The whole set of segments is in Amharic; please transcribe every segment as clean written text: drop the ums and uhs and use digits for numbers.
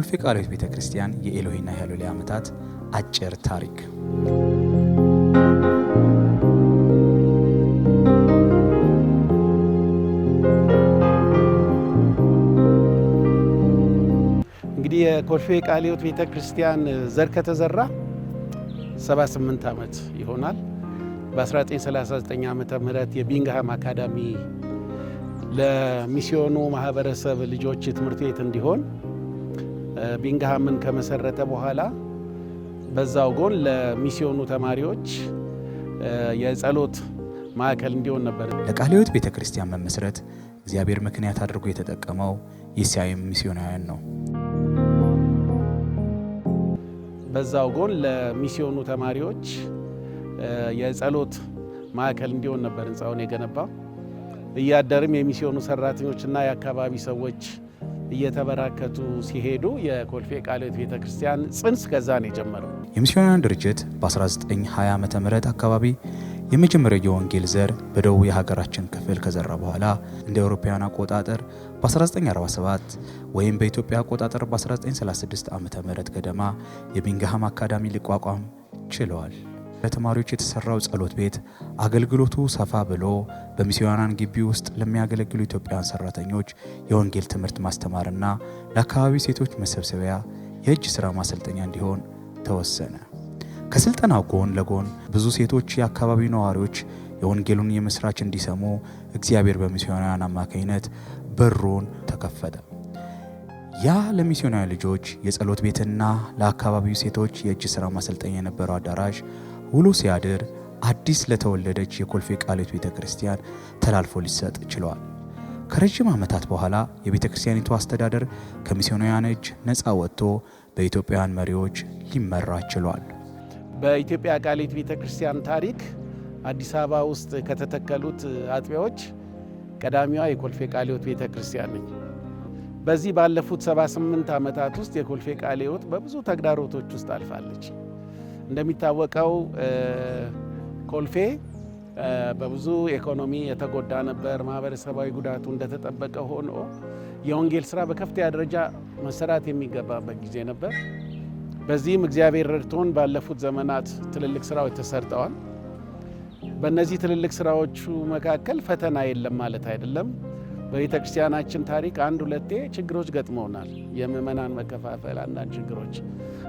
የኮልፌ ቃለ ሕይወት ቤተክርስቲያን የኤሎሄና የሃሌሉያ ዓመታት አጭር ታሪክ። እንግዲህ የኮልፌ ቃለ ሕይወት ቤተክርስቲያን ዘር ከተዘራ 78 ዓመት ይሆናል። በ1939 ዓመተ ምህረት የቢንግሃም አካዳሚ ለሚስዮኑ ማህበረሰብ ልጆች ትምህርት ቤት እንዲሆን ቢንግሃምን ከመሰረተ በኋላ በዛው ጎን ለሚስዮኑ ተማሪዎች የጸሎት ማዕከል እንዲሆን ነበር። ለቃለ ሕይወት ቤተክርስቲያን መመስረት እግዚአብሔር ምክንያት አድርጎ የተጠቀመው የእስያም ሚስዮናውያን ነው። በዛው ጎን ለሚስዮኑ ተማሪዎች የጸሎት ማዕከል እንዲሆን ነበር ህንፃውን የገነባው። እያደርም የሚስዮኑ ሰራተኞችና የአካባቢ ሰዎች እየተበራከቱ ሲሄዱ የኮልፌ ቃለ ሕይወት ቤተክርስቲያን ጽንስ ከዛ ነው የጀመረው። የሚስዮናውያን ድርጅት በ1920 ዓመተ ምህረት አካባቢ የመጀመሪያው የወንጌል ዘር በደቡብ የሀገራችን ክፍል ከዘራ በኋላ እንደ አውሮፓውያን አቆጣጠር በ1947 ወይም በኢትዮጵያ አቆጣጠር በ1936 ዓመተ ምህረት ገደማ የቢንግሃም አካዳሚ ሊቋቋም ችለዋል። ለተማሪዎች የተሰራው ጸሎት ቤት አገልግሎቱ ሰፋ ብሎ በሚስዮናውያን ግቢ ውስጥ ለሚያገለግሉ ኢትዮጵያውያን ሰራተኞች የወንጌል ትምህርት ማስተማርና ለአካባቢ ሴቶች መሰብሰቢያ የእጅ ስራ ማሰልጠኛ እንዲሆን ተወሰነ። ከስልጠናው ጎን ለጎን ብዙ ሴቶች የአካባቢው ነዋሪዎች የወንጌሉን የምስራች እንዲሰሙ እግዚአብሔር በሚስዮናውያን አማካኝነት በሩን ተከፈተ። ያ ለሚስዮናዊ ልጆች የጸሎት ቤትና ለአካባቢው ሴቶች የእጅ ስራ ማሰልጠኛ የነበረው አዳራሽ ውሎ ሲያድር አዲስ ለተወለደች የኮልፌ ቃለ ሕይወት ቤተክርስቲያን ተላልፎ ሊሰጥ ችሏል። ከረጅም ዓመታት በኋላ የቤተክርስቲያኒቱ አስተዳደር ከሚስዮናውያን እጅ ነፃ ወጥቶ በኢትዮጵያውያን መሪዎች ሊመራ ችሏል። በኢትዮጵያ ቃለ ሕይወት ቤተክርስቲያን ታሪክ አዲስ አበባ ውስጥ ከተተከሉት አጥቢያዎች ቀዳሚዋ የኮልፌ ቃለ ሕይወት ቤተክርስቲያን ነች። በዚህ ባለፉት 78 ዓመታት ውስጥ የኮልፌ ቃለ ሕይወት በብዙ ተግዳሮቶች ውስጥ አልፋለች። እንደሚታወቀው ኮልፌ በብዙ ኢኮኖሚ የተጎዳ ነበር። ማህበረሰባዊ ጉዳቱ እንደተጠበቀ ሆኖ የወንጌል ስራ በከፍተኛ ደረጃ መሰራት የሚገባበት ጊዜ ነበር። በዚህም እግዚአብሔር ረድቶን ባለፉት ዘመናት ትልልቅ ስራዎች ተሰርተዋል። በእነዚህ ትልልቅ ስራዎቹ መካከል ፈተና የለም ማለት አይደለም። በቤተ ክርስቲያናችን ታሪክ አንድ ሁለቴ ችግሮች ገጥመውናል። የምእመናን መከፋፈል፣ አንዳንድ ችግሮች።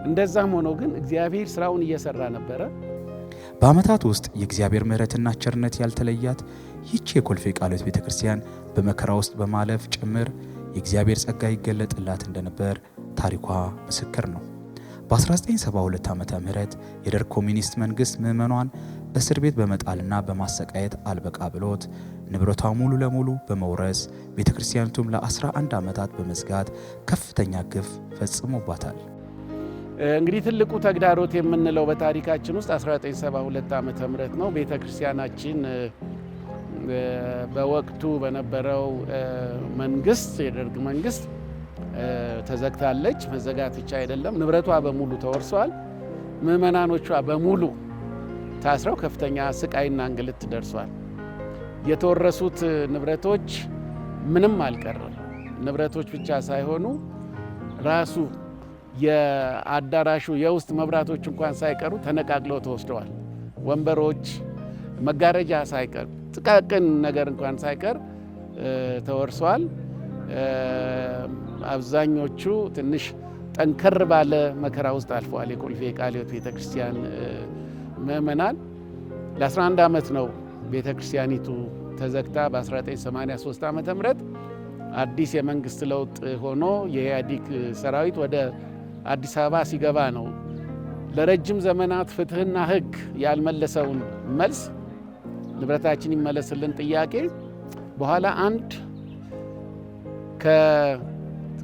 እንደዛም ሆኖ ግን እግዚአብሔር ስራውን እየሰራ ነበረ። በዓመታት ውስጥ የእግዚአብሔር ምሕረትና ቸርነት ያልተለያት ይህች የኮልፌ ቃለ ሕይወት ቤተክርስቲያን በመከራ ውስጥ በማለፍ ጭምር የእግዚአብሔር ጸጋ ይገለጥላት እንደነበር ታሪኳ ምስክር ነው። በ1972 ዓመተ ምህረት የደርግ ኮሚኒስት መንግስት ምዕመኗን እስር ቤት በመጣልና በማሰቃየት አልበቃ ብሎት ንብረቷ ሙሉ ለሙሉ በመውረስ ቤተክርስቲያኒቱም ለ11 ዓመታት በመዝጋት ከፍተኛ ግፍ ፈጽሞባታል። እንግዲህ ትልቁ ተግዳሮት የምንለው በታሪካችን ውስጥ 1972 ዓመተ ምህረት ነው። ቤተክርስቲያናችን በወቅቱ በነበረው መንግስት የደርግ መንግስት ተዘግታለች። መዘጋት ብቻ አይደለም፣ ንብረቷ በሙሉ ተወርሷል። ምዕመናኖቿ በሙሉ ታስረው ከፍተኛ ስቃይና እንግልት ደርሷል። የተወረሱት ንብረቶች ምንም አልቀረም። ንብረቶች ብቻ ሳይሆኑ ራሱ የአዳራሹ የውስጥ መብራቶች እንኳን ሳይቀሩ ተነቃቅለው ተወስደዋል። ወንበሮች፣ መጋረጃ ሳይቀር ጥቃቅን ነገር እንኳን ሳይቀር ተወርሷል። አብዛኞቹ ትንሽ ጠንከር ባለ መከራ ውስጥ አልፈዋል። የኮልፌ ቃለ ሕይወት ቤተክርስቲያን ምእመናን ለ11 ዓመት ነው ቤተክርስቲያኒቱ ተዘግታ። በ1983 ዓመተ ምህረት አዲስ የመንግስት ለውጥ ሆኖ የኢህአዴግ ሰራዊት ወደ አዲስ አበባ ሲገባ ነው ለረጅም ዘመናት ፍትህና ሕግ ያልመለሰውን መልስ ንብረታችን ይመለስልን ጥያቄ በኋላ አንድ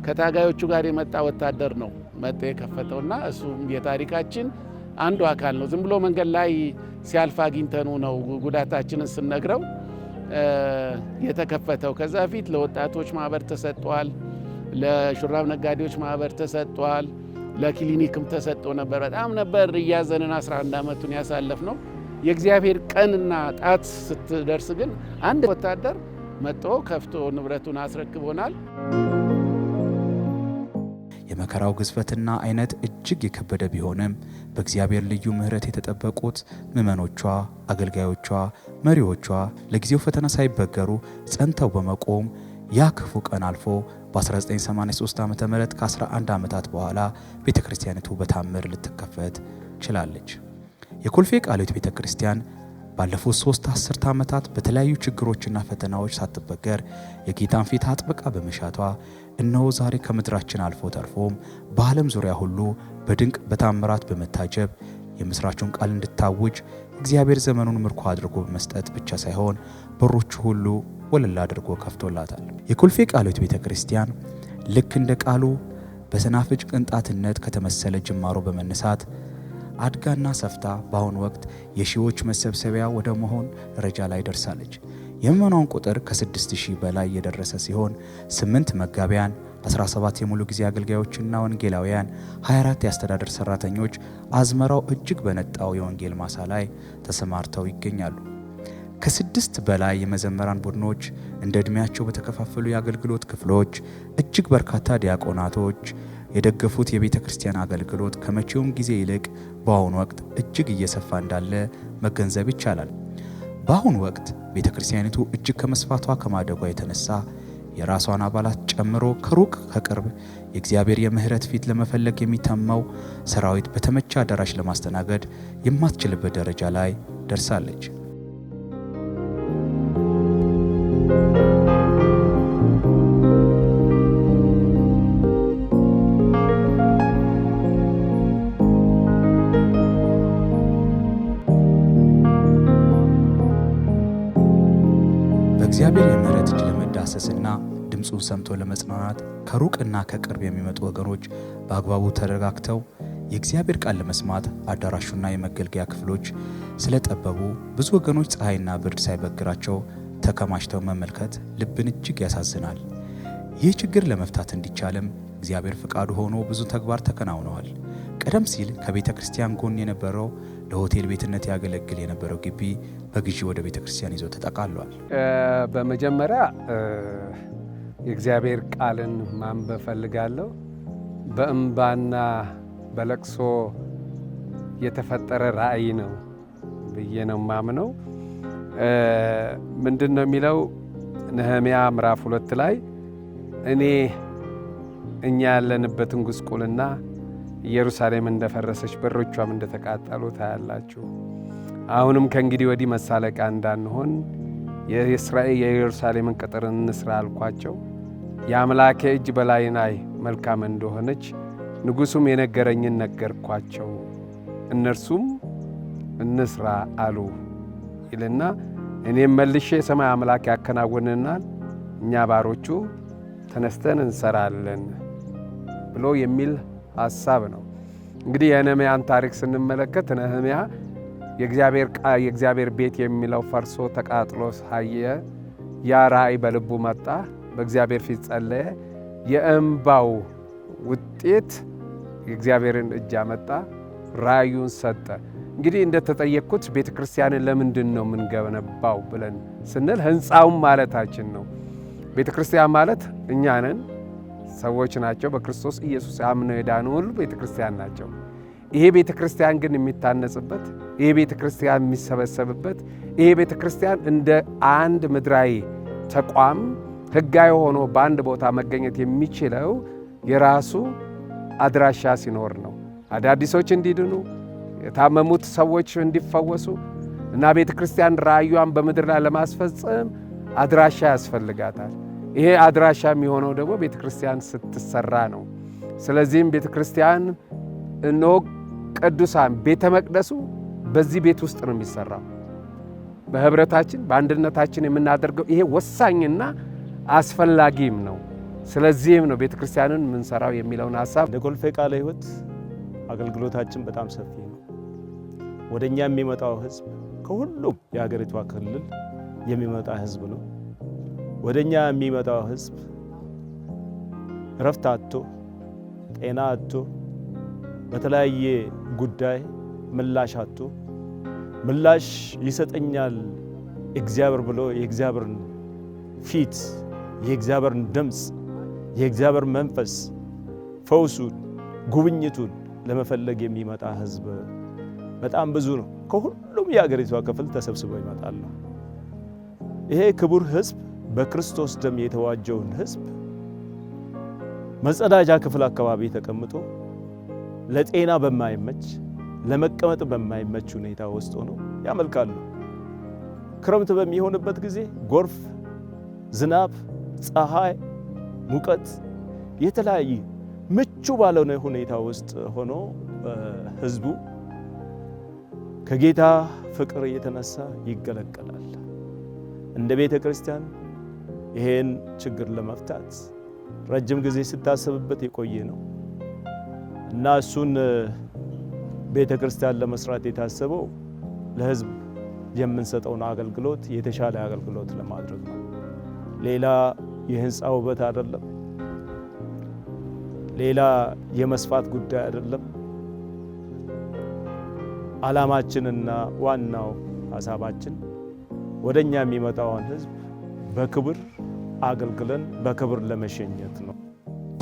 ከታጋዮቹ ጋር የመጣ ወታደር ነው መጥቶ የከፈተውና እሱም የታሪካችን አንዱ አካል ነው። ዝም ብሎ መንገድ ላይ ሲያልፍ አግኝተኑ ነው ጉዳታችንን ስነግረው የተከፈተው። ከዛ ፊት ለወጣቶች ማህበር ተሰጥቷል፣ ለሹራብ ነጋዴዎች ማህበር ተሰጥቷል፣ ለክሊኒክም ተሰጥቶ ነበር። በጣም ነበር እያዘንን 11 ዓመቱን ያሳለፍ ነው። የእግዚአብሔር ቀንና ጣት ስትደርስ ግን አንድ ወታደር መጥቶ ከፍቶ ንብረቱን አስረክቦናል። የመከራው ግዝፈትና አይነት እጅግ የከበደ ቢሆንም በእግዚአብሔር ልዩ ምሕረት የተጠበቁት ምዕመኖቿ፣ አገልጋዮቿ፣ መሪዎቿ ለጊዜው ፈተና ሳይበገሩ ጸንተው በመቆም ያ ክፉ ቀን አልፎ በ1983 ዓ.ም ከ11 ዓመታት በኋላ ቤተክርስቲያኒቱ በታምር ልትከፈት ችላለች። የኮልፌ ቃለ ሕይወት ቤተክርስቲያን ባለፉት 3 አስርት ዓመታት በተለያዩ ችግሮችና ፈተናዎች ሳትበገር የጌታን ፊት አጥብቃ በመሻቷ እነሆ ዛሬ ከምድራችን አልፎ ተርፎም በዓለም ዙሪያ ሁሉ በድንቅ በታምራት በመታጀብ የምስራቹን ቃል እንድታውጅ እግዚአብሔር ዘመኑን ምርኮ አድርጎ በመስጠት ብቻ ሳይሆን በሮቹ ሁሉ ወለል አድርጎ ከፍቶላታል። የኮልፌ ቃለ ሕይወት ቤተክርስቲያን ልክ እንደ ቃሉ በሰናፍጭ ቅንጣትነት ከተመሰለ ጅማሮ በመነሳት አድጋና ሰፍታ በአሁኑ ወቅት የሺዎች መሰብሰቢያ ወደ መሆን ደረጃ ላይ ደርሳለች። የምዕመናን ቁጥር ከ6000 በላይ የደረሰ ሲሆን 8 መጋቢያን፣ 17 የሙሉ ጊዜ አገልጋዮችና ወንጌላውያን፣ 24 የአስተዳደር ሰራተኞች አዝመራው እጅግ በነጣው የወንጌል ማሳ ላይ ተሰማርተው ይገኛሉ። ከ6 በላይ የመዘመራን ቡድኖች፣ እንደ ዕድሜያቸው በተከፋፈሉ የአገልግሎት ክፍሎች እጅግ በርካታ ዲያቆናቶች የደገፉት የቤተ ክርስቲያን አገልግሎት ከመቼውም ጊዜ ይልቅ በአሁኑ ወቅት እጅግ እየሰፋ እንዳለ መገንዘብ ይቻላል። በአሁኑ ወቅት ቤተ ክርስቲያኒቱ እጅግ ከመስፋቷ ከማደጓ የተነሳ የራሷን አባላት ጨምሮ ከሩቅ ከቅርብ የእግዚአብሔር የምህረት ፊት ለመፈለግ የሚተማው ሰራዊት በተመቸ አዳራሽ ለማስተናገድ የማትችልበት ደረጃ ላይ ደርሳለች። በእግዚአብሔር የምህረት እጅ ለመዳሰስና ድምፁን ሰምቶ ለመጽናናት ከሩቅና ከቅርብ የሚመጡ ወገኖች በአግባቡ ተረጋግተው የእግዚአብሔር ቃል ለመስማት አዳራሹና የመገልገያ ክፍሎች ስለጠበቡ ብዙ ወገኖች ፀሐይና ብርድ ሳይበግራቸው ተከማችተው መመልከት ልብን እጅግ ያሳዝናል። ይህ ችግር ለመፍታት እንዲቻልም እግዚአብሔር ፍቃዱ ሆኖ ብዙ ተግባር ተከናውነዋል። ቀደም ሲል ከቤተ ክርስቲያን ጎን የነበረው ለሆቴል ቤትነት ያገለግል የነበረው ግቢ በግዢ ወደ ቤተ ክርስቲያን ይዞ ተጠቃሏል። በመጀመሪያ የእግዚአብሔር ቃልን ማንበብ ፈልጋለሁ። በእንባና በለቅሶ የተፈጠረ ራእይ ነው ብዬ ነው ማምነው። ምንድነው የሚለው? ነህምያ ምዕራፍ 2 ላይ እኛ ያለንበትን ጉስቁልና ኢየሩሳሌም እንደፈረሰች በሮቿም እንደተቃጠሉ ታያላችሁ። አሁንም ከእንግዲህ ወዲህ መሳለቂያ እንዳንሆን የኢየሩሳሌምን ቅጥር እንስራ አልኳቸው። የአምላኬ እጅ በላይ ላይ መልካም እንደሆነች ንጉሡም የነገረኝን ነገርኳቸው። እነርሱም እንስራ አሉ ይልና እኔም መልሼ የሰማይ አምላክ ያከናውንናል፣ እኛ ባሮቹ ተነስተን እንሰራለን ብሎ የሚል ሐሳብ ነው። እንግዲህ የነህምያን ታሪክ ስንመለከት ነህምያ የእግዚአብሔር ቤት የሚለው ፈርሶ ተቃጥሎ ሳየ ያ ራእይ በልቡ መጣ። በእግዚአብሔር ፊት ጸለየ። የእንባው ውጤት የእግዚአብሔርን እጅ አመጣ፣ ራእዩን ሰጠ። እንግዲህ እንደተጠየቅኩት ቤተ ክርስቲያንን ለምንድን ነው የምንገነባው ብለን ስንል ሕንፃውን ማለታችን ነው። ቤተ ክርስቲያን ማለት እኛ ነን፣ ሰዎች ናቸው። በክርስቶስ ኢየሱስ አምነው የዳኑ ሁሉ ቤተ ክርስቲያን ናቸው። ይሄ ቤተ ክርስቲያን ግን የሚታነጽበት፣ ይሄ ቤተ ክርስቲያን የሚሰበሰብበት፣ ይሄ ቤተ ክርስቲያን እንደ አንድ ምድራዊ ተቋም ሕጋዊ ሆኖ በአንድ ቦታ መገኘት የሚችለው የራሱ አድራሻ ሲኖር ነው። አዳዲሶች እንዲድኑ፣ የታመሙት ሰዎች እንዲፈወሱ እና ቤተ ክርስቲያን ራእዩን በምድር ላይ ለማስፈጸም አድራሻ ያስፈልጋታል። ይሄ አድራሻ የሚሆነው ደግሞ ቤተ ክርስቲያን ስትሰራ ነው። ስለዚህም ቤተ ክርስቲያን እነሆ ቅዱሳን ቤተ መቅደሱ በዚህ ቤት ውስጥ ነው የሚሰራው። በህብረታችን በአንድነታችን የምናደርገው ይሄ ወሳኝና አስፈላጊም ነው። ስለዚህም ነው ቤተ ክርስቲያንን የምንሰራው የሚለውን ሐሳብ እንደ ኮልፌ ቃለ ሕይወት አገልግሎታችን በጣም ሰፊ ነው። ወደኛ የሚመጣው ህዝብ ከሁሉም የሀገሪቷ ክልል የሚመጣ ህዝብ ነው። ወደኛ የሚመጣው ህዝብ ረፍት አጥቶ ጤና አጥቶ በተለያየ ጉዳይ ምላሽ አጥቶ ምላሽ ይሰጠኛል እግዚአብሔር ብሎ የእግዚአብሔርን ፊት የእግዚአብሔርን ድምፅ የእግዚአብሔር መንፈስ ፈውሱን፣ ጉብኝቱን ለመፈለግ የሚመጣ ህዝብ በጣም ብዙ ነው። ከሁሉም የአገሪቷ ክፍል ተሰብስበው ይመጣሉ። ይሄ ክቡር ህዝብ በክርስቶስ ደም የተዋጀውን ህዝብ መጸዳጃ ክፍል አካባቢ ተቀምጦ ለጤና በማይመች ለመቀመጥ በማይመች ሁኔታ ውስጥ ሆኖ ያመልካሉ። ክረምት በሚሆንበት ጊዜ ጎርፍ፣ ዝናብ፣ ፀሐይ፣ ሙቀት የተለያየ ምቹ ባልሆነ ሁኔታ ውስጥ ሆኖ ህዝቡ ከጌታ ፍቅር የተነሳ ይገለገላል። እንደ ቤተ ክርስቲያን ይሄን ችግር ለመፍታት ረጅም ጊዜ ስታሰብበት የቆየ ነው እና እሱን ቤተ ክርስቲያን ለመስራት የታሰበው ለህዝብ የምንሰጠውን አገልግሎት የተሻለ አገልግሎት ለማድረግ ነው። ሌላ የህንፃ ውበት አይደለም። ሌላ የመስፋት ጉዳይ አይደለም። ዓላማችንና ዋናው ሐሳባችን ወደኛ የሚመጣውን ህዝብ በክብር አገልግለን በክብር ለመሸኘት ነው።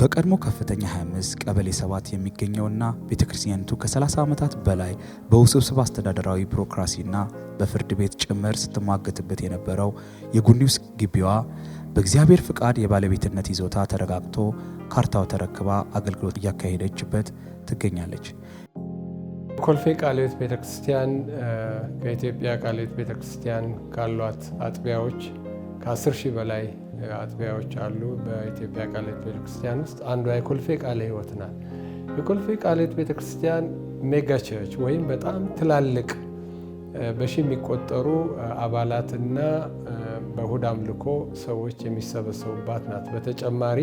በቀድሞ ከፍተኛ 25 ቀበሌ 7 የሚገኘውና ቤተክርስቲያኒቱ ከ30 ዓመታት በላይ በውስብስብ አስተዳደራዊ ቢሮክራሲና በፍርድ ቤት ጭምር ስትሟገትበት የነበረው የጉኒውስ ግቢዋ በእግዚአብሔር ፍቃድ የባለቤትነት ይዞታ ተረጋግጦ ካርታው ተረክባ አገልግሎት እያካሄደችበት ትገኛለች። ኮልፌ ቃለ ሕይወት ቤተክርስቲያን ከኢትዮጵያ ቃለ ሕይወት ቤተክርስቲያን ካሏት አጥቢያዎች ከ10 ሺህ በላይ አጥቢያዎች አሉ። በኢትዮጵያ ቃለ ሕይወት ቤተክርስቲያን ውስጥ አንዷ የኮልፌ ቃለ ሕይወት ናት። የኮልፌ ቃለ ሕይወት ቤተክርስቲያን ሜጋ ቸርች ወይም በጣም ትላልቅ በሺ የሚቆጠሩ አባላትና በእሁድ አምልኮ ሰዎች የሚሰበሰቡባት ናት። በተጨማሪ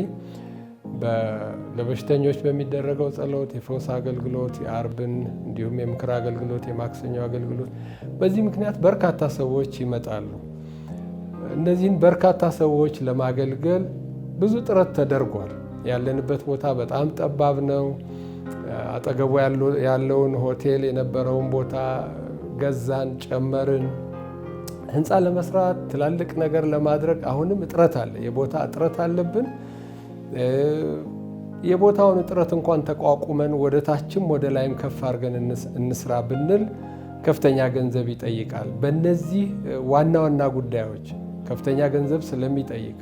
ለበሽተኞች በሚደረገው ጸሎት፣ የፈውስ አገልግሎት፣ የአርብን እንዲሁም የምክር አገልግሎት፣ የማክሰኞ አገልግሎት በዚህ ምክንያት በርካታ ሰዎች ይመጣሉ። እነዚህን በርካታ ሰዎች ለማገልገል ብዙ ጥረት ተደርጓል። ያለንበት ቦታ በጣም ጠባብ ነው። አጠገቡ ያለውን ሆቴል የነበረውን ቦታ ገዛን፣ ጨመርን። ህንፃ ለመስራት ትላልቅ ነገር ለማድረግ አሁንም እጥረት አለ። የቦታ እጥረት አለብን። የቦታውን እጥረት እንኳን ተቋቁመን ወደ ታችም ወደ ላይም ከፍ አድርገን እንስራ ብንል ከፍተኛ ገንዘብ ይጠይቃል። በእነዚህ ዋና ዋና ጉዳዮች ከፍተኛ ገንዘብ ስለሚጠይቅ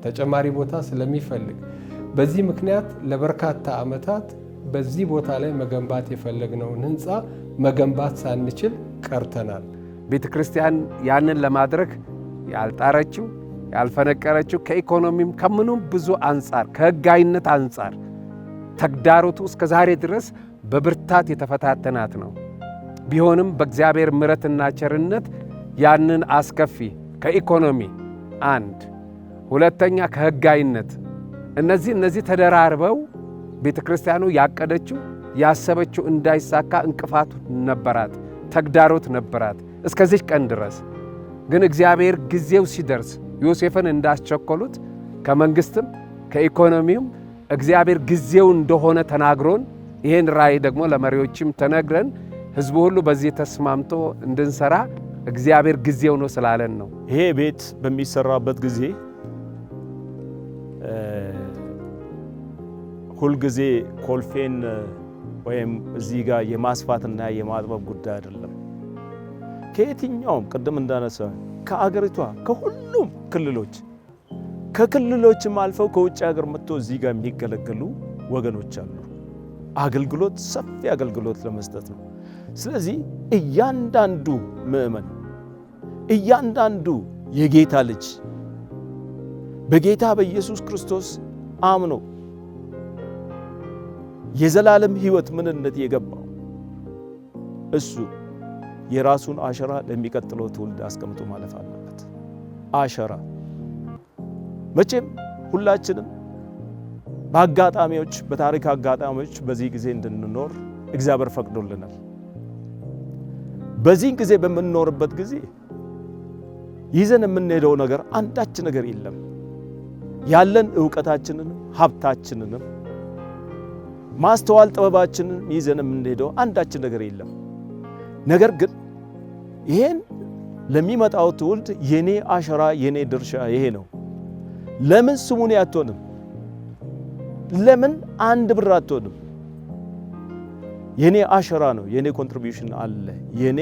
ተጨማሪ ቦታ ስለሚፈልግ በዚህ ምክንያት ለበርካታ ዓመታት በዚህ ቦታ ላይ መገንባት የፈለግነውን ህንፃ መገንባት ሳንችል ቀርተናል። ቤተ ክርስቲያን ያንን ለማድረግ ያልጣረችው ያልፈነቀረችው ከኢኮኖሚም ከምኑም ብዙ አንጻር ከህጋዊነት አንጻር ተግዳሮቱ እስከ ዛሬ ድረስ በብርታት የተፈታተናት ነው። ቢሆንም በእግዚአብሔር ምሕረትና ቸርነት ያንን አስከፊ ከኢኮኖሚ አንድ፣ ሁለተኛ ከህጋዊነት እነዚህ ተደራርበው ቤተ ክርስቲያኑ ያቀደችው ያሰበችው እንዳይሳካ እንቅፋት ነበራት፣ ተግዳሮት ነበራት እስከዚህ ቀን ድረስ። ግን እግዚአብሔር ጊዜው ሲደርስ ዮሴፍን እንዳስቸኮሉት ከመንግስትም ከኢኮኖሚውም እግዚአብሔር ጊዜው እንደሆነ ተናግሮን ይሄን ራእይ ደግሞ ለመሪዎችም ተነግረን ህዝቡ ሁሉ በዚህ ተስማምቶ እንድንሰራ እግዚአብሔር ጊዜው ነው ስላለን ነው። ይሄ ቤት በሚሰራበት ጊዜ ሁልጊዜ ኮልፌን ወይም እዚህ ጋር የማስፋትና የማጥበብ ጉዳይ አይደለም። ከየትኛውም ቅድም እንዳነሳ ከአገሪቷ ከሁሉም ክልሎች ከክልሎችም አልፈው ከውጭ ሀገር መጥቶ እዚህ ጋር የሚገለገሉ ወገኖች አሉ። አገልግሎት ሰፊ አገልግሎት ለመስጠት ነው። ስለዚህ እያንዳንዱ ምእመን እያንዳንዱ የጌታ ልጅ በጌታ በኢየሱስ ክርስቶስ አምኖ የዘላለም ሕይወት ምንነት የገባው እሱ የራሱን አሸራ ለሚቀጥለው ትውልድ አስቀምጦ ማለፍ አለበት። አሸራ መቼም ሁላችንም በአጋጣሚዎች በታሪክ አጋጣሚዎች በዚህ ጊዜ እንድንኖር እግዚአብሔር ፈቅዶልናል። በዚህ ጊዜ በምንኖርበት ጊዜ ይዘን የምንሄደው ነገር አንዳች ነገር የለም። ያለን ዕውቀታችንን ሀብታችንንም ማስተዋል ጥበባችንን ይዘን የምንሄደው አንዳች ነገር የለም። ነገር ግን ይሄን ለሚመጣው ትውልድ የኔ አሸራ የኔ ድርሻ ይሄ ነው። ለምን ስሙን አትሆንም? ለምን አንድ ብር አትሆንም? የኔ አሸራ ነው፣ የኔ ኮንትሪቢዩሽን አለ፣ የኔ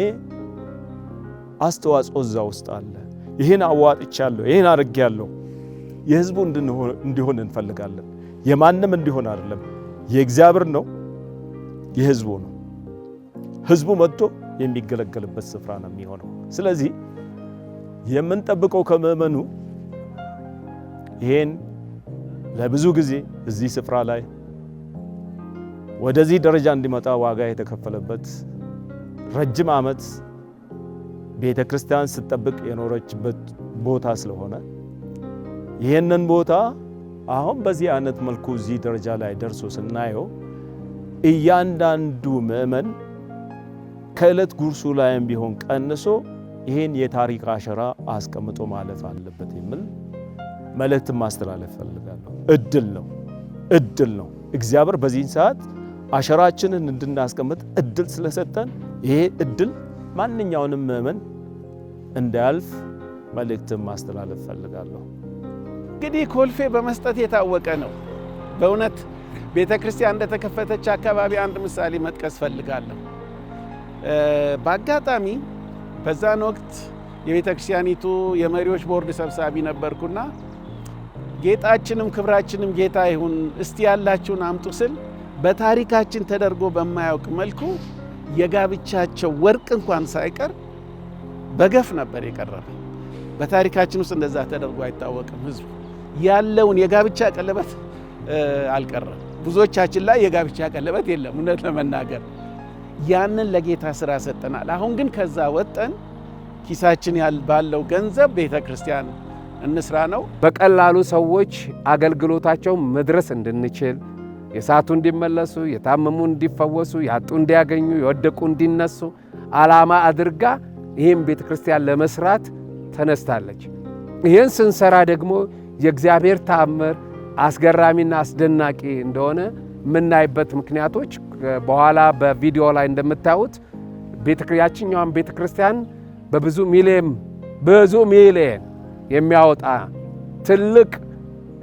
አስተዋጽኦ እዛ ውስጥ አለ። ይሄን አዋጥቻለሁ፣ ይሄን አድርጌያለሁ። የህዝቡ እንዲሆን እንፈልጋለን። የማንም እንዲሆን አይደለም፣ የእግዚአብሔር ነው፣ የህዝቡ ነው። ህዝቡ መጥቶ የሚገለገልበት ስፍራ ነው የሚሆነው። ስለዚህ የምንጠብቀው ከምእመኑ ይሄን ለብዙ ጊዜ እዚህ ስፍራ ላይ ወደዚህ ደረጃ እንዲመጣ ዋጋ የተከፈለበት ረጅም ዓመት ቤተ ክርስቲያን ስትጠብቅ የኖረችበት ቦታ ስለሆነ ይሄንን ቦታ አሁን በዚህ አይነት መልኩ እዚህ ደረጃ ላይ ደርሶ ስናየው እያንዳንዱ ምእመን ከዕለት ጉርሱ ላይም ቢሆን ቀንሶ ይሄን የታሪክ አሸራ አስቀምጦ ማለፍ አለበት የሚል መልእክት ማስተላለፍ ፈልጋለሁ። እድል ነው። እግዚአብሔር በዚህ ሰዓት አሸራችንን እንድናስቀምጥ እድል ስለሰጠን ይሄ እድል ማንኛውንም ምእመን እንዳያልፍ መልእክት ማስተላለፍ ፈልጋለሁ። እንግዲህ ኮልፌ በመስጠት የታወቀ ነው። በእውነት ቤተክርስቲያን እንደተከፈተች አካባቢ አንድ ምሳሌ መጥቀስ ፈልጋለሁ። በአጋጣሚ በዛን ወቅት የቤተክርስቲያኒቱ የመሪዎች ቦርድ ሰብሳቢ ነበርኩና ጌጣችንም ክብራችንም ጌታ ይሁን እስቲ ያላችሁን አምጡ ስል በታሪካችን ተደርጎ በማያውቅ መልኩ የጋብቻቸው ወርቅ እንኳን ሳይቀር በገፍ ነበር የቀረበ። በታሪካችን ውስጥ እንደዛ ተደርጎ አይታወቅም። ህዝቡ ያለውን የጋብቻ ቀለበት አልቀረም። ብዙዎቻችን ላይ የጋብቻ ቀለበት የለም እውነት ለመናገር ያንን ለጌታ ስራ ሰጠናል። አሁን ግን ከዛ ወጠን ኪሳችን ባለው ገንዘብ ቤተክርስቲያን እንስራ ነው። በቀላሉ ሰዎች አገልግሎታቸው መድረስ እንድንችል የሳቱ እንዲመለሱ፣ የታመሙ እንዲፈወሱ፣ ያጡ እንዲያገኙ፣ የወደቁ እንዲነሱ ዓላማ አድርጋ ይህም ቤተክርስቲያን ለመስራት ተነስታለች። ይህን ስንሰራ ደግሞ የእግዚአብሔር ተአምር አስገራሚና አስደናቂ እንደሆነ የምናይበት ምክንያቶች በኋላ በቪዲዮ ላይ እንደምታዩት ያችኛዋን ቤተክርስቲያን በብዙ ሚሊየን የሚያወጣ ትልቅ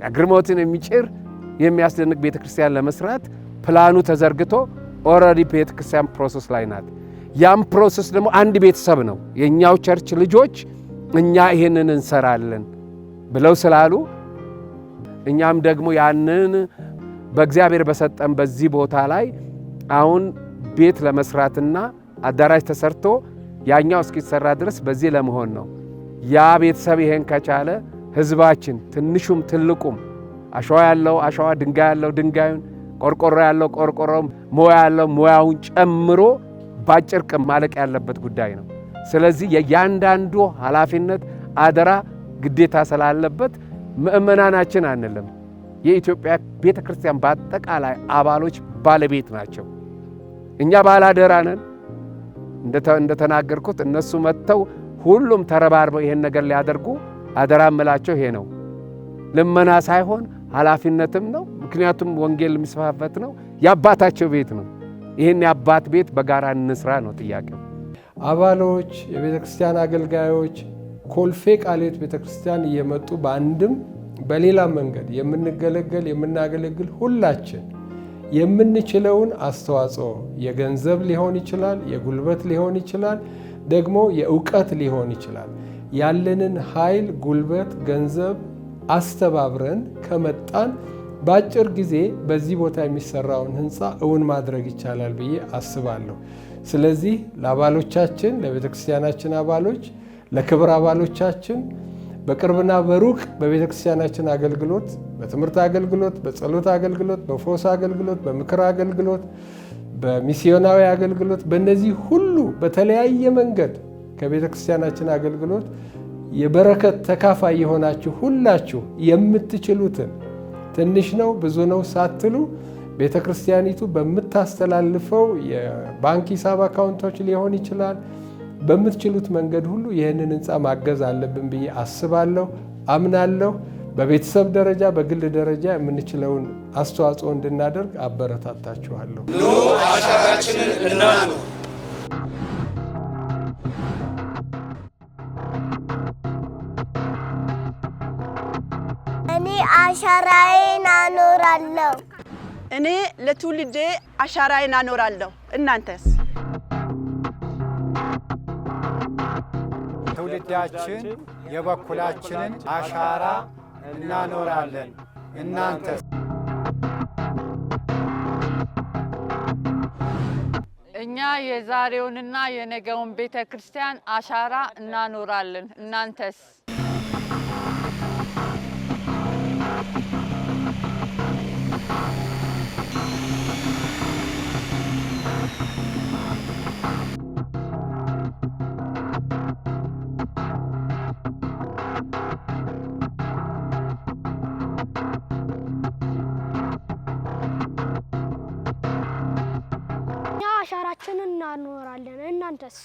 አግርሞትን የሚጭር የሚያስደንቅ ቤተክርስቲያን ለመስራት ፕላኑ ተዘርግቶ ኦልሬዲ ቤተክርስቲያን ፕሮሰስ ላይ ናት። ያም ፕሮሰስ ደግሞ አንድ ቤተሰብ ነው። የኛው ቸርች ልጆች እኛ ይሄንን እንሰራለን ብለው ስላሉ እኛም ደግሞ ያንን በእግዚአብሔር በሰጠን በዚህ ቦታ ላይ አሁን ቤት ለመስራትና አዳራሽ ተሰርቶ ያኛው እስኪሰራ ድረስ በዚህ ለመሆን ነው። ያ ቤተሰብ ይሄን ከቻለ ህዝባችን ትንሹም ትልቁም አሸዋ ያለው አሸዋ፣ ድንጋይ ያለው ድንጋዩን፣ ቆርቆሮ ያለው ቆርቆሮም፣ ሞያ ያለው ሞያውን ጨምሮ ባጭር ቀን ማለቅ ያለበት ጉዳይ ነው። ስለዚህ የእያንዳንዱ ኃላፊነት አደራ ግዴታ ስላለበት ምእመናናችን አንልም፣ የኢትዮጵያ ቤተክርስቲያን በአጠቃላይ አባሎች ባለቤት ናቸው። እኛ ባላደራ ነን። እንደተናገርኩት እነሱ መጥተው ሁሉም ተረባርበው ይሄን ነገር ሊያደርጉ አደራ እምላቸው ይሄ ነው። ልመና ሳይሆን ኃላፊነትም ነው። ምክንያቱም ወንጌል የሚስፋፋበት ነው፣ የአባታቸው ቤት ነው። ይህን የአባት ቤት በጋራ እንስራ ነው ጥያቄው። አባሎች፣ የቤተክርስቲያን አገልጋዮች ኮልፌ ቃለ ሕይወት ቤተክርስቲያን እየመጡ በአንድም በሌላ መንገድ የምናገለግል ሁላችን የምንችለውን አስተዋጽኦ የገንዘብ ሊሆን ይችላል፣ የጉልበት ሊሆን ይችላል፣ ደግሞ የእውቀት ሊሆን ይችላል። ያለንን ኃይል፣ ጉልበት፣ ገንዘብ አስተባብረን ከመጣን በአጭር ጊዜ በዚህ ቦታ የሚሰራውን ህንፃ እውን ማድረግ ይቻላል ብዬ አስባለሁ። ስለዚህ ለአባሎቻችን፣ ለቤተክርስቲያናችን አባሎች፣ ለክብር አባሎቻችን በቅርብና በሩቅ በቤተክርስቲያናችን አገልግሎት፣ በትምህርት አገልግሎት፣ በጸሎት አገልግሎት፣ በፎስ አገልግሎት፣ በምክር አገልግሎት፣ በሚስዮናዊ አገልግሎት፣ በእነዚህ ሁሉ በተለያየ መንገድ ከቤተክርስቲያናችን አገልግሎት የበረከት ተካፋይ የሆናችሁ ሁላችሁ የምትችሉትን ትንሽ ነው ብዙ ነው ሳትሉ ቤተክርስቲያኒቱ በምታስተላልፈው የባንክ ሂሳብ አካውንቶች ሊሆን ይችላል፣ በምትችሉት መንገድ ሁሉ ይህንን ህንፃ ማገዝ አለብን ብዬ አስባለሁ፣ አምናለሁ። በቤተሰብ ደረጃ በግል ደረጃ የምንችለውን አስተዋጽኦ እንድናደርግ አበረታታችኋለሁ። ኑ አሻራችንን እናኑር። እኔ አሻራዬን አኖራለሁ። እኔ ለትውልዴ አሻራዬን አኖራለሁ። እናንተስ? ትውልዳችን የበኩላችንን አሻራ እናኖራለን። እናንተስ? እኛ የዛሬውንና የነገውን ቤተክርስቲያን አሻራ እናኖራለን። እናንተስ? አሻራችንን እናኖራለን። እናንተስ?